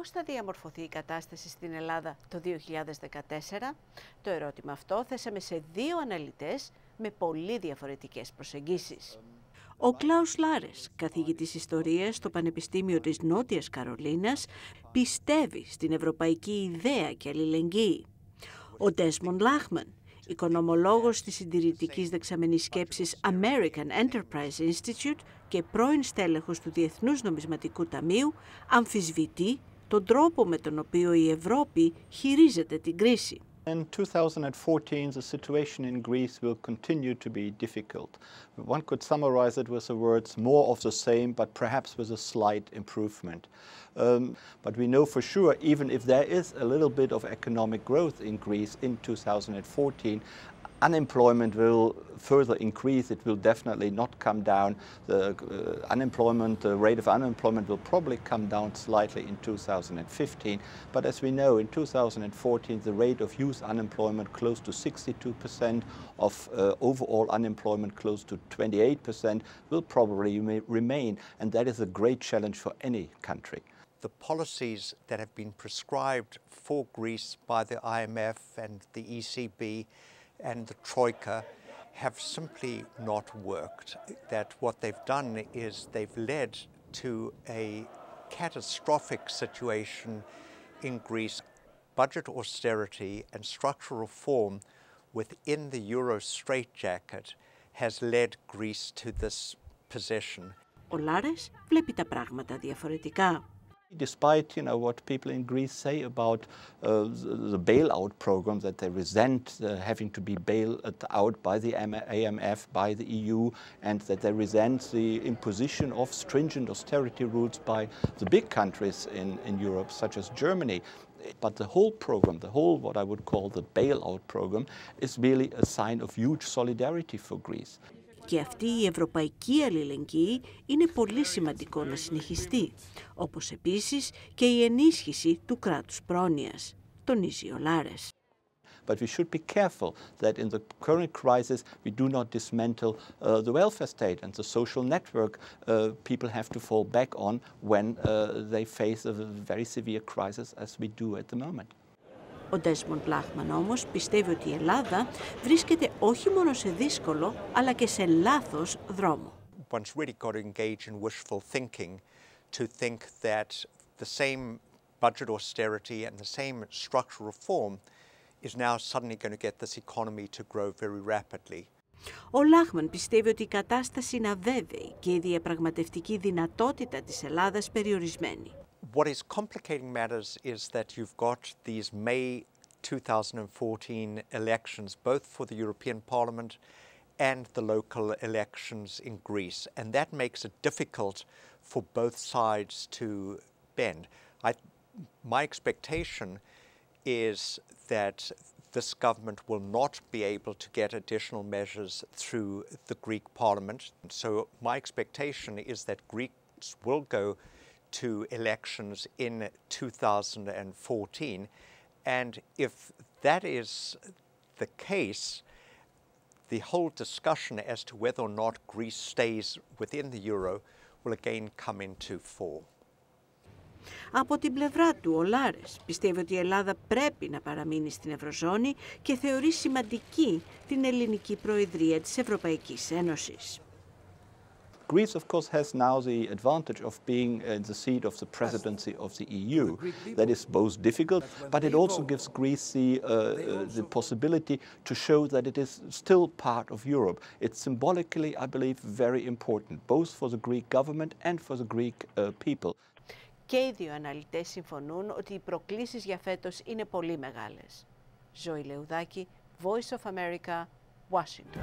πώς θα διαμορφωθεί η κατάσταση στην Ελλάδα το 2014? Το ερώτημα αυτό θέσαμε σε δύο αναλυτές με πολύ διαφορετικές προσεγγίσεις. Ο Κλάους Λάρες, καθηγητής ιστορίας στο Πανεπιστήμιο της Νότιας Καρολίνας, πιστεύει στην ευρωπαϊκή ιδέα και αλληλεγγύη. Ο Ντέσμοντ Λάχμαν, οικονομολόγος της συντηρητικής δεξαμενής σκέψης American Enterprise Institute και πρώην στέλεχος του Διεθνούς Νομισματικού Ταμείου, αμφισβητεί τον τρόπο με τον οποίο η Ευρώπη χειρίζεται την κρίση. In 2014, the situation in Greece will continue to be difficult. One could summarize it with the words more of the same, but perhaps with a slight improvement. But we know for sure, even if there is a little bit of economic growth in Greece in 2014, unemployment will further increase. It will definitely not come down. The rate of unemployment will probably come down slightly in 2015. But as we know, in 2014, the rate of youth unemployment close to 62%, of overall unemployment close to 28%, will probably remain. And that is a great challenge for any country. The policies that have been prescribed for Greece by the IMF and the ECB and the Troika have simply not worked. That what they've done is they've led to a catastrophic situation in Greece. Budget austerity and structural reform within the Euro straitjacket has led Greece to this position. Ο Λάρες βλέπει τα πράγματα διαφορετικά. Despite what people in Greece say about the bailout program, that they resent having to be bailed out by the IMF, by the EU, and that they resent the imposition of stringent austerity rules by the big countries in Europe, such as Germany. But the whole program, what I would call the bailout program, is really a sign of huge solidarity for Greece. Και αυτή η ευρωπαϊκή αλληλεγγύη είναι πολύ σημαντικό να συνεχιστεί, όπως επίσης και η ενίσχυση του κράτους πρόνοιας, τονίζει ο Λάρες. But we should be careful that in the current crisis we do not dismantle the welfare state and the social network people have to fall back on when they face a very severe crisis as we do at the moment. Ο Ντέσμοντ Λάχμαν όμως πιστεύει ότι η Ελλάδα βρίσκεται όχι μόνο σε δύσκολο, αλλά και σε λάθος δρόμο. One's really got to engage in wishful thinking to think that the same budget austerity and the same structural reform is now suddenly going to get this economy to grow very rapidly. Ο Λάχμαν πιστεύει ότι η κατάσταση είναι αβέβαιη και η διαπραγματευτική δυνατότητα της Ελλάδας περιορισμένη. What is complicating matters is that you've got these May 2014 elections, both for the European Parliament and the local elections in Greece, and that makes it difficult for both sides to bend. My expectation is that this government will not be able to get additional measures through the Greek Parliament. So my expectation is that Greeks will go to elections in 2014, and if that is the case, the whole discussion as to whether or not Greece stays within the euro will again come into fore. Από την πλευρά του, ο Λάρες πιστεύει ότι η Ελλάδα πρέπει να παραμείνει στην Ευρωζώνη και θεωρεί σημαντική την ελληνική προεδρία της Ευρωπαϊκής Ένωσης. Greece, of course, has now the advantage of being in the seat of the presidency of the EU. That is both difficult, but it also gives Greece the possibility to show that it is still part of Europe. It's symbolically, I believe, very important, both for the Greek government and for the Greek people. Και οι δύο αναλυτές συμφωνούν ότι οι προκλήσεις για φέτος είναι πολύ μεγάλες. Ζωή Λεουδάκη, Voice of America, Washington.